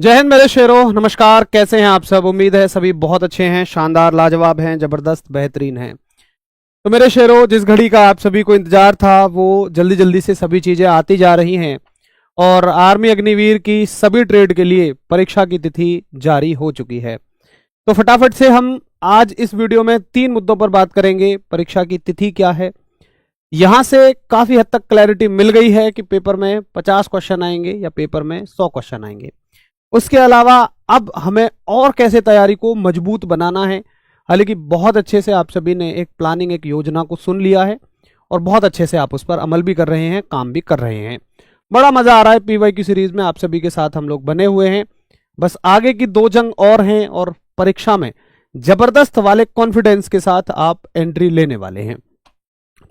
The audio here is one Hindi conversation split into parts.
जय हिंद मेरे शेरों, नमस्कार। कैसे हैं आप सब? उम्मीद है सभी बहुत अच्छे हैं, शानदार, लाजवाब हैं, जबरदस्त, बेहतरीन हैं। तो मेरे शेरों, जिस घड़ी का आप सभी को इंतजार था वो जल्दी जल्दी से सभी चीजें आती जा रही हैं और आर्मी अग्निवीर की सभी ट्रेड के लिए परीक्षा की तिथि जारी हो चुकी है। तो फटाफट से हम आज इस वीडियो में 3 मुद्दों पर बात करेंगे। परीक्षा की तिथि क्या है, यहां से काफी हद तक क्लैरिटी मिल गई है कि पेपर में 50 क्वेश्चन आएंगे या पेपर में 100 क्वेश्चन आएंगे। उसके अलावा अब हमें और कैसे तैयारी को मजबूत बनाना है। हालांकि बहुत अच्छे से आप सभी ने एक प्लानिंग, एक योजना को सुन लिया है और बहुत अच्छे से आप उस पर अमल भी कर रहे हैं, काम भी कर रहे हैं। बड़ा मजा आ रहा है। पीवाई की सीरीज में आप सभी के साथ हम लोग बने हुए हैं। बस आगे की 2 जंग और हैं और परीक्षा में जबरदस्त वाले कॉन्फिडेंस के साथ आप एंट्री लेने वाले हैं।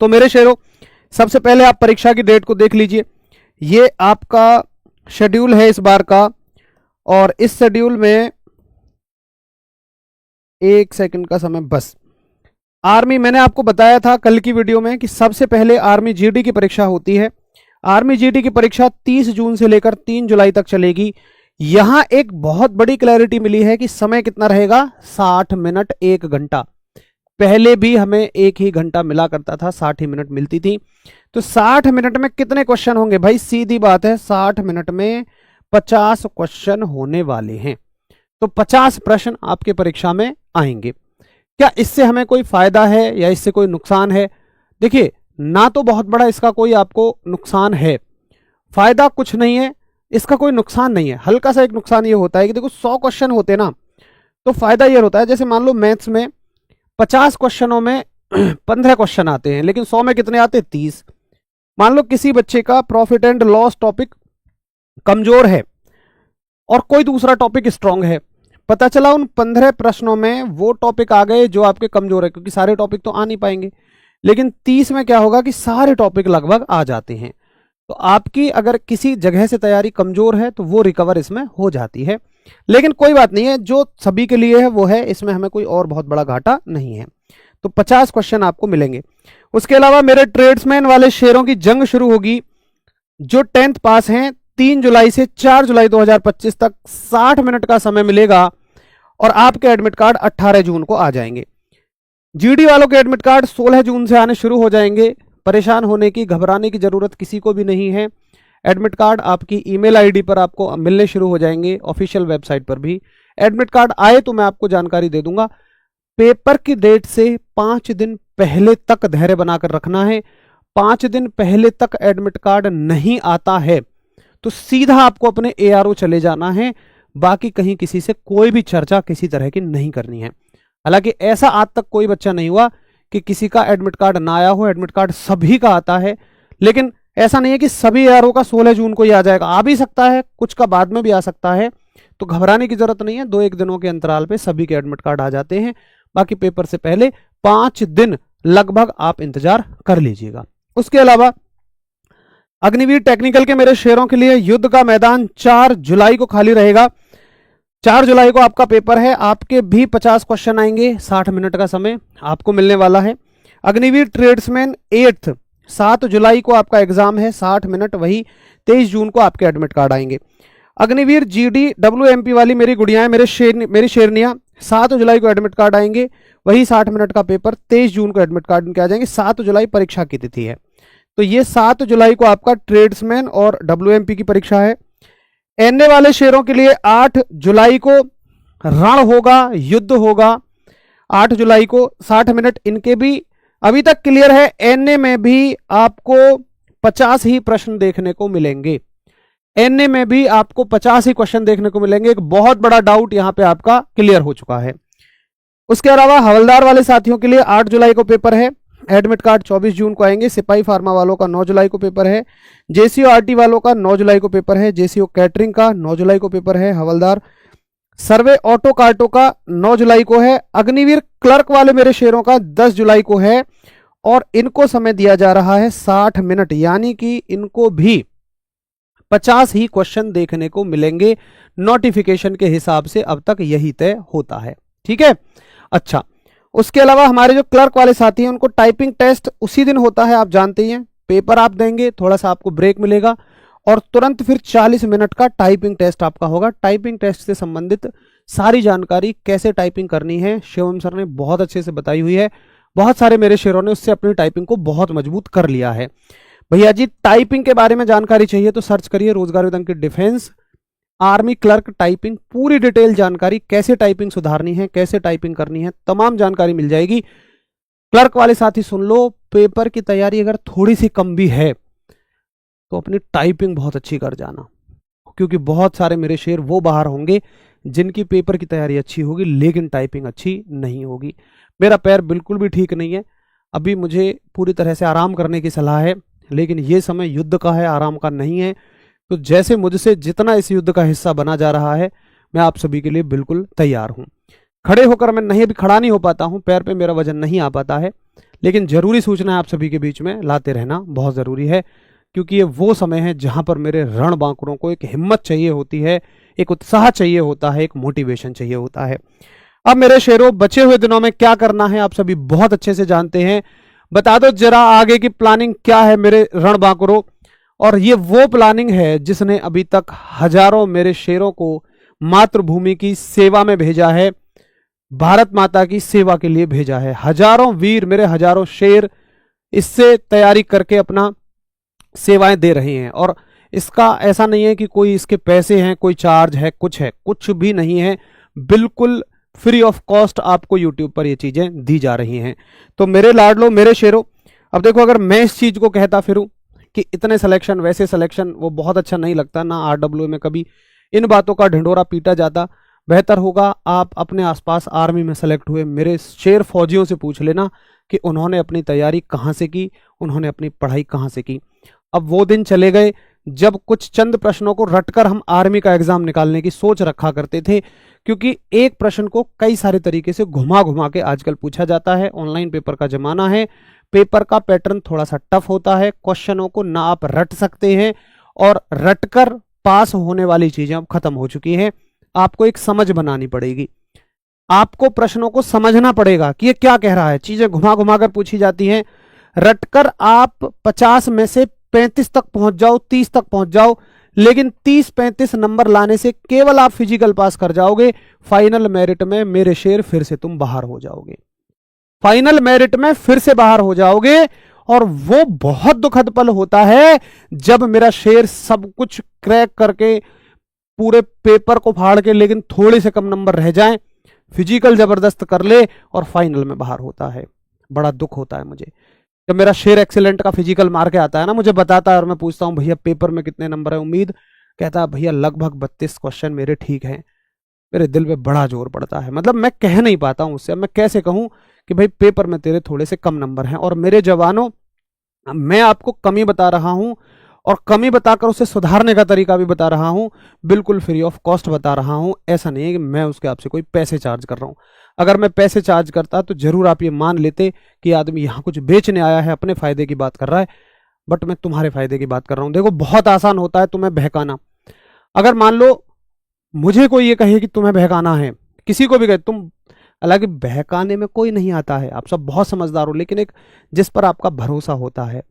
तो मेरे शेरों, सबसे पहले आप परीक्षा की डेट को देख लीजिए। ये आपका शेड्यूल है इस बार का, और इस शेड्यूल में 1 सेकंड का समय बस। आर्मी, मैंने आपको बताया था कल की वीडियो में कि सबसे पहले आर्मी जीडी की परीक्षा होती है। आर्मी जीडी की परीक्षा 30 जून से लेकर 3 जुलाई तक चलेगी। यहां एक बहुत बड़ी क्लैरिटी मिली है कि समय कितना रहेगा, 60 मिनट, 1 घंटा। पहले भी हमें 1 ही घंटा मिला करता था, 60 ही मिनट मिलती थी। तो 60 मिनट में कितने क्वेश्चन होंगे भाई? सीधी बात है, 60 मिनट में 50 क्वेश्चन होने वाले हैं। तो 50 प्रश्न आपके परीक्षा में आएंगे। क्या इससे हमें कोई फायदा है या इससे कोई नुकसान है? देखिए, ना तो बहुत बड़ा इसका कोई आपको नुकसान है, फायदा कुछ नहीं है, इसका कोई नुकसान नहीं है। हल्का सा एक नुकसान ये होता है कि देखो 100 क्वेश्चन होते ना, तो फायदा ये होता है, जैसे मान लो मैथ्स में 50 क्वेश्चनों में 15 क्वेश्चन आते हैं, लेकिन 100 में कितने आते हैं? 30। मान लो किसी बच्चे का प्रॉफिट एंड लॉस टॉपिक कमजोर है और कोई दूसरा टॉपिक स्ट्रांग है, पता चला उन 15 प्रश्नों में वो टॉपिक आ गए जो आपके कमजोर है, क्योंकि सारे टॉपिक तो आ नहीं पाएंगे। लेकिन 30 में क्या होगा कि सारे टॉपिक लगभग आ जाते हैं। तो आपकी अगर किसी जगह से तैयारी कमजोर है तो वो रिकवर इसमें हो जाती है। लेकिन कोई बात नहीं है, जो सभी के लिए है वो है, इसमें हमें कोई और बहुत बड़ा घाटा नहीं है। तो 50 क्वेश्चन आपको मिलेंगे। उसके अलावा मेरे ट्रेड्समैन वाले शेयरों की जंग शुरू होगी। जो 10th पास हैं, 3 जुलाई से 4 जुलाई 2025 तक 60 मिनट का समय मिलेगा और आपके एडमिट कार्ड 18 जून को आ जाएंगे। जीडी वालों के एडमिट कार्ड 16 जून से आने शुरू हो जाएंगे। परेशान होने की, घबराने की जरूरत किसी को भी नहीं है। एडमिट कार्ड आपकी ईमेल आईडी पर आपको मिलने शुरू हो जाएंगे, ऑफिशियल वेबसाइट पर भी। एडमिट कार्ड आए तो मैं आपको जानकारी दे दूंगा। पेपर की डेट से 5 दिन पहले तक धैर्य बनाकर रखना है। 5 दिन पहले तक एडमिट कार्ड नहीं आता है तो सीधा आपको अपने एआरओ चले जाना है। बाकी कहीं किसी से कोई भी चर्चा किसी तरह की नहीं करनी है। हालांकि ऐसा आज तक कोई बच्चा नहीं हुआ कि किसी का एडमिट कार्ड ना आया हो। एडमिट कार्ड सभी का आता है, लेकिन ऐसा नहीं है कि सभी एआरओ का 16 जून को ही आ जाएगा। आ भी सकता है, कुछ का बाद में भी आ सकता है। तो घबराने की जरूरत नहीं है। 2-1 दिनों के अंतराल पे सभी के एडमिट कार्ड आ जाते हैं। बाकी पेपर से पहले 5 दिन लगभग आप इंतजार कर लीजिएगा। उसके अलावा अग्निवीर टेक्निकल के मेरे शेयरों के लिए युद्ध का मैदान 4 जुलाई को खाली रहेगा। 4 जुलाई को आपका पेपर है। आपके भी 50 क्वेश्चन आएंगे। 60 मिनट का समय आपको मिलने वाला है। अग्निवीर ट्रेड्समैन 8th 7 जुलाई को आपका एग्जाम है, 60 मिनट, वही 23 जून को आपके एडमिट कार्ड आएंगे। अग्निवीर जीडी डब्ल्यूएमपी वाली मेरी गुड़ियाएं, मेरी शेरनियां, 7 जुलाई को एडमिट कार्ड आएंगे, वही 60 मिनट का पेपर। 23 जून को एडमिट कार्ड इनके आ जाएंगे। 7 जुलाई परीक्षा की तिथि है। तो ये 7 जुलाई को आपका ट्रेड्समैन और डब्ल्यूएमपी की परीक्षा है। एनए वाले शेयरों के लिए 8 जुलाई को रण होगा, युद्ध होगा। 8 जुलाई को 60 मिनट इनके भी अभी तक क्लियर है। एनए में भी आपको 50 ही प्रश्न देखने को मिलेंगे। एनए में भी आपको 50 ही क्वेश्चन देखने को मिलेंगे। एक बहुत बड़ा डाउट यहां पे आपका क्लियर हो चुका है। उसके अलावा हवलदार वाले साथियों के लिए 8 जुलाई को पेपर है। एडमिट कार्ड 24 जून को आएंगे। सिपाही फार्मा वालों का 9 जुलाई को पेपर है। जेसीओ आरटी वालों का 9 जुलाई को पेपर है। जेसीओ कैटरिंग का 9 जुलाई को पेपर है। हवलदार सर्वे ऑटो कार्टो का 9 जुलाई को है। अग्निवीर क्लर्क वाले मेरे शेयरों का 10 जुलाई को है और इनको समय दिया जा रहा है 60 मिनट, यानी कि इनको भी 50 ही क्वेश्चन देखने को मिलेंगे। नोटिफिकेशन के हिसाब से अब तक यही तय होता है। ठीक है, अच्छा। उसके अलावा हमारे जो क्लर्क वाले साथी हैं उनको टाइपिंग टेस्ट उसी दिन होता है, आप जानते ही हैं। पेपर आप देंगे, थोड़ा सा आपको ब्रेक मिलेगा और तुरंत फिर 40 मिनट का टाइपिंग टेस्ट आपका होगा। टाइपिंग टेस्ट से संबंधित सारी जानकारी कैसे टाइपिंग करनी है शिवम सर ने बहुत अच्छे से बताई हुई है। बहुत सारे मेरे शेयरों ने उससे अपनी टाइपिंग को बहुत मजबूत कर लिया है। भैया जी टाइपिंग के बारे में जानकारी चाहिए तो सर्च करिए रोजगार with Ankit defence army clerk typing, पूरी डिटेल जानकारी कैसे टाइपिंग सुधारनी है, कैसे टाइपिंग करनी है, तमाम जानकारी मिल जाएगी। क्लर्क वाले साथी सुन लो, पेपर की तैयारी अगर थोड़ी सी कम भी है तो अपनी टाइपिंग बहुत अच्छी कर जाना, क्योंकि बहुत सारे मेरे शेयर वो बाहर होंगे जिनकी पेपर की तैयारी अच्छी होगी लेकिन टाइपिंग अच्छी नहीं होगी। मेरा पैर बिल्कुल भी ठीक नहीं है, अभी मुझे पूरी तरह से आराम करने की सलाह है, लेकिन ये समय युद्ध का है, आराम का नहीं है। तो जैसे मुझसे जितना इस युद्ध का हिस्सा बना जा रहा है मैं आप सभी के लिए बिल्कुल तैयार हूं। खड़े होकर मैं नहीं, अभी खड़ा नहीं हो पाता हूं, पैर पे मेरा वजन नहीं आ पाता है, लेकिन जरूरी सूचना है आप सभी के बीच में लाते रहना बहुत जरूरी है, क्योंकि ये वो समय है जहां पर मेरे रण बांकुरों को एक हिम्मत चाहिए होती है, एक उत्साह चाहिए होता है, एक मोटिवेशन चाहिए होता है। अब मेरे शेरों बचे हुए दिनों में क्या करना है आप सभी बहुत अच्छे से जानते हैं। बता दो जरा आगे की प्लानिंग क्या है मेरे रण बांकुरों। और ये वो प्लानिंग है जिसने अभी तक हजारों मेरे शेरों को मातृभूमि की सेवा में भेजा है, भारत माता की सेवा के लिए भेजा है। हजारों वीर मेरे, हजारों शेर इससे तैयारी करके अपना सेवाएं दे रहे हैं। और इसका ऐसा नहीं है कि कोई इसके पैसे हैं, कोई चार्ज है, कुछ भी नहीं है, बिल्कुल फ्री ऑफ कॉस्ट आपको यूट्यूब पर ये चीजें दी जा रही हैं। तो मेरे लाडलो मेरे शेरों, अब देखो अगर मैं इस चीज को कहता फिरूं कि इतने सिलेक्शन वैसे सिलेक्शन, वो बहुत अच्छा नहीं लगता ना। आरडब्ल्यू में कभी इन बातों का ढिंढोरा पीटा जाता। बेहतर होगा आप अपने आसपास आर्मी में सेलेक्ट हुए मेरे शेर फौजियों से पूछ लेना कि उन्होंने अपनी तैयारी कहाँ से की, उन्होंने अपनी पढ़ाई कहाँ से की। अब वो दिन चले गए जब कुछ चंद प्रश्नों को रटकर हम आर्मी का एग्जाम निकालने की सोच रखा करते थे, क्योंकि एक प्रश्न को कई सारे तरीके से घुमा घुमा के आजकल पूछा जाता है। ऑनलाइन पेपर का जमाना है, पेपर का पैटर्न थोड़ा सा टफ होता है, क्वेश्चनों को ना आप रट सकते हैं, और रटकर पास होने वाली चीजें अब खत्म हो चुकी हैं। आपको एक समझ बनानी पड़ेगी, आपको प्रश्नों को समझना पड़ेगा कि ये क्या कह रहा है। चीजें घुमा घुमा कर पूछी जाती हैं, रटकर आप 50 में से 35 तक पहुंच जाओ, 30 तक पहुंच जाओ, लेकिन 30-35 नंबर लाने से केवल आप फिजिकल पास कर जाओगे, फाइनल मेरिट में मेरे शेर फिर से तुम बाहर हो जाओगे, फाइनल मेरिट में फिर से बाहर हो जाओगे। और वो बहुत दुखद पल होता है जब मेरा शेर सब कुछ क्रैक करके पूरे पेपर को फाड़ के लेकिन थोड़े से कम नंबर रह जाएं, फिजिकल जबरदस्त कर ले और फाइनल में बाहर होता है। बड़ा दुख होता है मुझे जब मेरा शेर एक्सीलेंट का फिजिकल मार के आता है ना, मुझे बताता है और मैं पूछता हूं भैया पेपर में कितने नंबर है उम्मीद, कहता है भैया लगभग 32 क्वेश्चन मेरे ठीक हैं। मेरे दिल पे बड़ा जोर पड़ता है, मतलब मैं कह नहीं पाता हूं उससे। अब मैं कैसे कहूं कि भाई पेपर में तेरे थोड़े से कम नंबर हैं। और मेरे जवानों, मैं आपको कमी बता रहा हूं और कमी बताकर उसे सुधारने का तरीका भी बता रहा हूं, बिल्कुल फ्री ऑफ कॉस्ट बता रहा हूं। ऐसा नहीं है कि मैं उसके आपसे कोई पैसे चार्ज कर रहा हूं। अगर मैं पैसे चार्ज करता तो जरूर आप ये मान लेते कि आदमी यहां कुछ बेचने आया है, अपने फायदे की बात कर रहा है, बट मैं तुम्हारे फायदे की बात कर रहा हूं। देखो बहुत आसान होता है तुम्हें बहकाना। अगर मान लो मुझे कोई ये कहे कि तुम्हें बहकाना है, किसी को भी कहे तुम, हालांकि बहकाने में कोई नहीं आता है, आप सब बहुत समझदार हो, लेकिन एक जिस पर आपका भरोसा होता है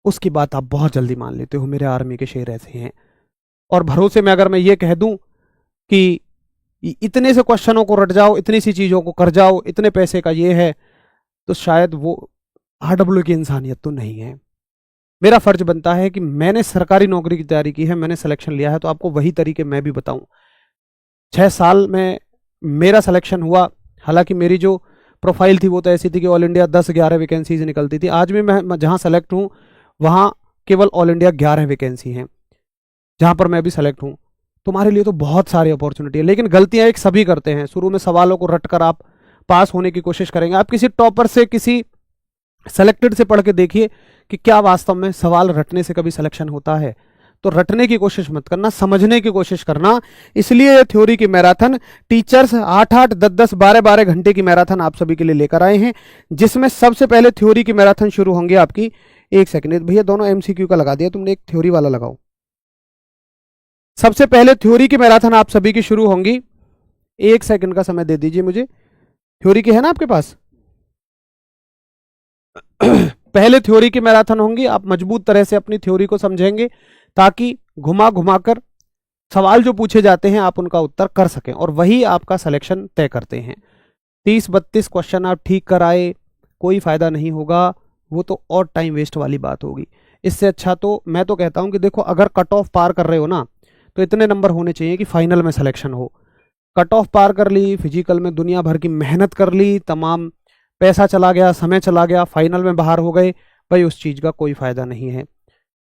उसकी बात आप बहुत जल्दी मान लेते हो। मेरे आर्मी के शेर ऐसे हैं। और भरोसे में अगर मैं ये कह दूं कि इतने से क्वेश्चनों को रट जाओ, इतनी सी चीजों को कर जाओ, इतने पैसे का ये है, तो शायद वो आरडब्ल्यू की इंसानियत तो नहीं है। मेरा फर्ज बनता है कि मैंने सरकारी नौकरी की तैयारी की है, मैंने सिलेक्शन लिया है, तो आपको वही तरीके मैं भी बताऊं। 6 साल में मेरा सिलेक्शन हुआ, हालांकि मेरी जो प्रोफाइल थी वो तो ऐसी थी कि ऑल इंडिया 10-11 वैकेंसीज निकलती थी। आज भी मैं जहां सेलेक्ट हूं वहां केवल ऑल इंडिया 11 वैकेंसी हैं जहां पर मैं भी सेलेक्ट हूं। तुम्हारे लिए तो बहुत सारी अपॉर्चुनिटी है, लेकिन गलतियां एक सभी करते हैं। शुरू में सवालों को रटकर आप पास होने की कोशिश करेंगे। आप किसी टॉपर से, किसी सेलेक्टेड से पढ़ के देखिए कि क्या वास्तव में सवाल रटने से कभी सिलेक्शन होता है। तो रटने की कोशिश मत करना, समझने की कोशिश करना। इसलिए थ्योरी की मैराथन टीचर्स 8-8, 10-10, 12-12 घंटे की मैराथन आप सभी के लिए लेकर आए हैं, जिसमें सबसे पहले थ्योरी की मैराथन शुरू होंगी आपकी। एक सेकंड भैया, दोनों एमसीक्यू का लगा दिया तुमने, एक थ्योरी वाला लगाओ। सबसे पहले थ्योरी की मैराथन आप सभी की शुरू होंगी। 1 सेकंड का समय दे दीजिए मुझे। थ्योरी की है ना आपके पास? पहले थ्योरी की मैराथन होंगी, आप मजबूत तरह से अपनी थ्योरी को समझेंगे, ताकि घुमा घुमा कर सवाल जो पूछे जाते हैं आप उनका उत्तर कर सकें और वही आपका सिलेक्शन तय करते हैं। 30-32 क्वेश्चन आप ठीक कराए, कोई फायदा नहीं होगा, वो तो और टाइम वेस्ट वाली बात होगी। इससे अच्छा तो मैं तो कहता हूं कि देखो, अगर कट ऑफ पार कर रहे हो ना, तो इतने नंबर होने चाहिए कि फाइनल में सिलेक्शन हो। कट ऑफ पार कर ली, फिजिकल में दुनिया भर की मेहनत कर ली, तमाम पैसा चला गया, समय चला गया, फाइनल में बाहर हो गए, भाई उस चीज का कोई फायदा नहीं है।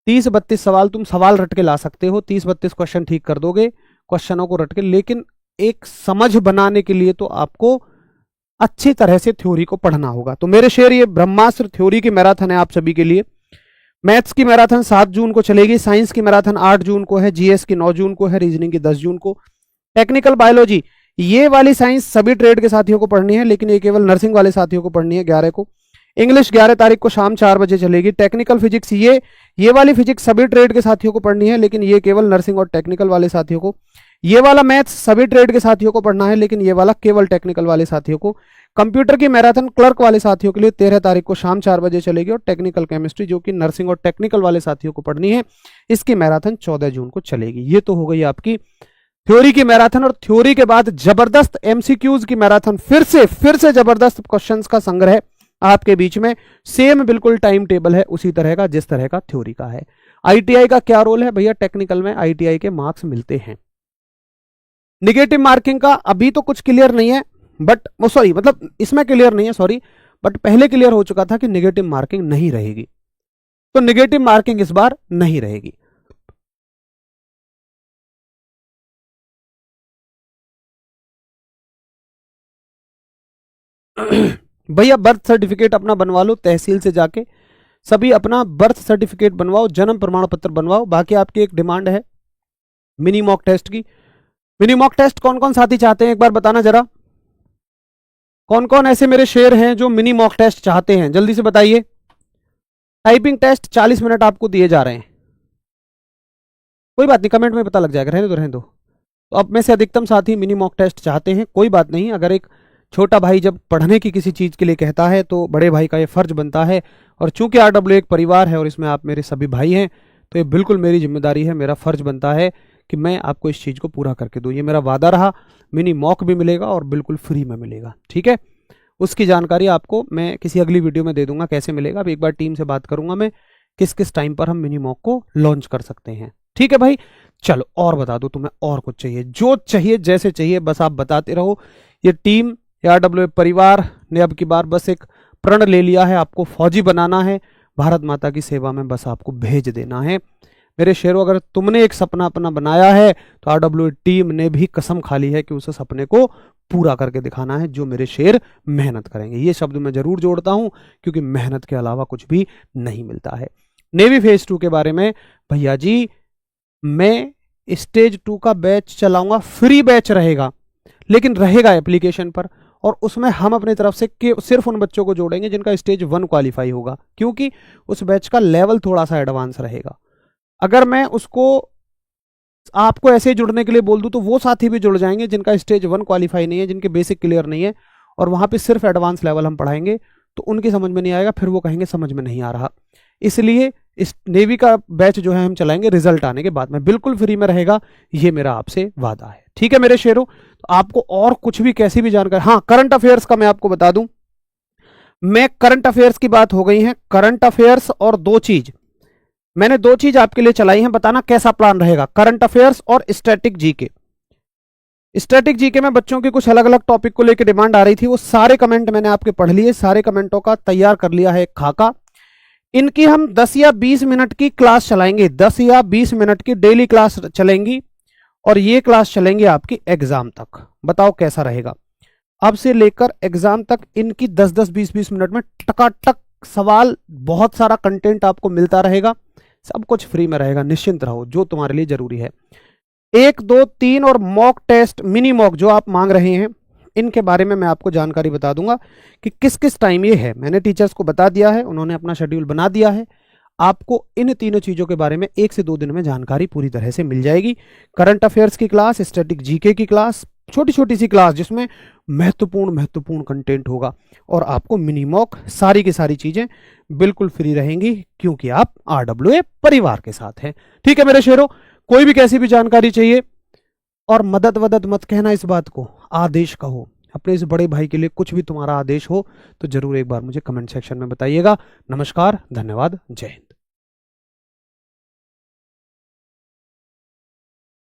30-32 सवाल तुम सवाल रट के ला सकते हो, 30-32 क्वेश्चन ठीक कर दोगे क्वेश्चनों को रट के, लेकिन एक समझ बनाने के लिए तो आपको अच्छी तरह से थ्योरी को पढ़ना होगा। तो मेरे शेर, ये ब्रह्मास्त्र थ्योरी की मैराथन है आप सभी के लिए। मैथ्स की मैराथन 7 जून को चलेगी, साइंस की मैराथन 8 जून को है, जीएस की 9 जून को है, रीजनिंग की 10 जून को। टेक्निकल बायोलॉजी, ये वाली साइंस सभी ट्रेड के साथियों को पढ़नी है, लेकिन ये केवल नर्सिंग वाले साथियों को पढ़नी है 11 को। इंग्लिश 11 तारीख को शाम 4 बजे चलेगी। टेक्निकल फिजिक्स, ये वाली फिजिक्स सभी ट्रेड के साथियों को पढ़नी है, लेकिन ये केवल नर्सिंग और टेक्निकल वाले साथियों को। ये वाला मैथ्स सभी ट्रेड के साथियों को पढ़ना है, लेकिन ये वाला केवल टेक्निकल वाले साथियों को। कंप्यूटर की मैराथन क्लर्क वाले साथियों के लिए 13 तारीख को शाम 4 बजे चलेगी, और टेक्निकल केमिस्ट्री जो कि नर्सिंग और टेक्निकल वाले साथियों को पढ़नी है, इसकी मैराथन 14 जून को चलेगी। ये तो हो गई आपकी थ्योरी की मैराथन। और थ्योरी के बाद जबरदस्त एमसीक्यूज की मैराथन, फिर से जबरदस्त क्वेश्चंस का संग्रह आपके बीच में। सेम बिल्कुल टाइम टेबल है उसी तरह का जिस तरह का थ्योरी का है। आईटीआई का क्या रोल है भैया? टेक्निकल में आईटीआई के मार्क्स मिलते हैं। निगेटिव मार्किंग का अभी तो कुछ क्लियर नहीं है, बट सॉरी, मतलब इसमें क्लियर नहीं है, सॉरी, बट पहले क्लियर हो चुका था कि निगेटिव मार्किंग नहीं रहेगी। तो निगेटिव मार्किंग इस बार नहीं रहेगी। भैया बर्थ सर्टिफिकेट अपना बनवा लो, तहसील से जाके सभी अपना बर्थ सर्टिफिकेट बनवाओ, जन्म प्रमाण पत्र बनवाओ। बाकी आपकी एक डिमांड है मिनी मॉक टेस्ट की। मिनी मॉक टेस्ट कौन कौन साथी चाहते हैं, एक बार बताना जरा। कौन कौन ऐसे मेरे शेर हैं जो मिनी मॉक टेस्ट चाहते हैं, जल्दी से बताइए। टाइपिंग टेस्ट 40 मिनट आपको दिए जा रहे हैं, कोई बात नहीं, कमेंट में पता लग जाएगा, रहने दो रहने दो। तो अब में से अधिकतम साथी मिनी मॉक टेस्ट चाहते हैं, कोई बात नहीं। अगर एक छोटा भाई जब पढ़ने की किसी चीज के लिए कहता है तो बड़े भाई का ये फर्ज बनता है, और चूंकि RW एक परिवार है और इसमें आप मेरे सभी भाई हैं, तो ये बिल्कुल मेरी जिम्मेदारी है, मेरा फर्ज बनता है कि मैं आपको इस चीज को पूरा करके दूं। ये मेरा वादा रहा। मिनी मॉक भी मिलेगा और बिल्कुल फ्री में मिलेगा, ठीक है। उसकी जानकारी आपको मैं किसी अगली वीडियो में दे दूंगा, कैसे मिलेगा। अब एक बार टीम से बात करूंगा मैं किस किस टाइम पर हम मिनी मॉक को लॉन्च कर सकते हैं, ठीक है भाई। चलो और बता दो तुम्हें, और कुछ चाहिए, जो चाहिए जैसे चाहिए बस आप बताते रहो। ये टीम RW परिवार ने अब की बार बस एक प्रण ले लिया है, आपको फौजी बनाना है, भारत माता की सेवा में बस आपको भेज देना है। मेरे शेरों, अगर तुमने एक सपना अपना बनाया है तो RW टीम ने भी कसम खा ली है कि उस सपने को पूरा करके दिखाना है, जो मेरे शेर मेहनत करेंगे। ये शब्द मैं जरूर जोड़ता हूं, क्योंकि मेहनत के अलावा कुछ भी नहीं मिलता है। नेवी फेज 2 के बारे में भैया जी, मैं स्टेज 2 का बैच चलाऊंगा, फ्री बैच रहेगा, लेकिन रहेगा एप्लीकेशन पर, और उसमें हम अपनी तरफ से सिर्फ उन बच्चों को जोड़ेंगे जिनका स्टेज 1 क्वालिफाई होगा, क्योंकि उस बैच का लेवल थोड़ा सा एडवांस रहेगा। अगर मैं उसको आपको ऐसे जुड़ने के लिए बोल दूं तो वो साथी भी जुड़ जाएंगे जिनका स्टेज 1 क्वालिफाई नहीं है, जिनके बेसिक क्लियर नहीं है, और वहां पे सिर्फ एडवांस लेवल हम पढ़ाएंगे, तो उनकी समझ में नहीं आएगा, फिर वो कहेंगे समझ में नहीं आ रहा। इसलिए इस नेवी का बैच जो है हम चलाएंगे रिजल्ट आने के बाद में, बिल्कुल फ्री में रहेगा, ये मेरा आपसे वादा है, ठीक है मेरे शेरों। तो आपको और कुछ भी कैसी भी जानकारी, हाँ करंट अफेयर्स का मैं आपको बता दूं, मैं करंट अफेयर्स की बात हो गई है, करंट अफेयर्स और मैंने दो चीज आपके लिए चलाई हैं, बताना कैसा प्लान रहेगा। करंट अफेयर्स और स्टैटिक जीके। स्टैटिक जीके में बच्चों के कुछ अलग अलग टॉपिक को लेकर डिमांड आ रही थी, वो सारे कमेंट मैंने आपके पढ़ लिए, सारे कमेंटों का तैयार कर लिया है एक खाका। इनकी हम 10 या 20 मिनट की क्लास चलाएंगे, 10 या 20 मिनट की डेली क्लास चलेंगी, और ये क्लास चलेंगी आपकी एग्जाम तक। बताओ कैसा रहेगा? अब से लेकर एग्जाम तक इनकी 10-10, 20-20 मिनट में टकाटक सवाल, बहुत सारा कंटेंट आपको मिलता रहेगा, सब कुछ फ्री में रहेगा, निश्चिंत रहो, जो तुम्हारे लिए जरूरी है। 1, 2, 3 और मॉक टेस्ट, मिनी मॉक जो आप मांग रहे हैं, इनके बारे में मैं आपको जानकारी बता दूंगा कि किस किस टाइम ये है। मैंने टीचर्स को बता दिया है, उन्होंने अपना शेड्यूल बना दिया है। आपको इन तीनों चीजों के बारे में 1 से 2 दिन में जानकारी पूरी तरह से मिल जाएगी। करंट अफेयर्स की क्लास, स्टैटिक जीके की क्लास, छोटी छोटी सी क्लास जिसमें महत्वपूर्ण कंटेंट होगा, और आपको मिनी मॉक, सारी की सारी चीजें बिल्कुल फ्री रहेंगी क्योंकि आप RWA परिवार के साथ हैं। ठीक है मेरे शेरों, कोई भी कैसी भी जानकारी चाहिए, और मदद वदद मत कहना, इस बात को आदेश कहो। अपने इस बड़े भाई के लिए कुछ भी तुम्हारा आदेश हो तो जरूर एक बार मुझे कमेंट सेक्शन में बताइएगा। नमस्कार, धन्यवाद, जय हिंद।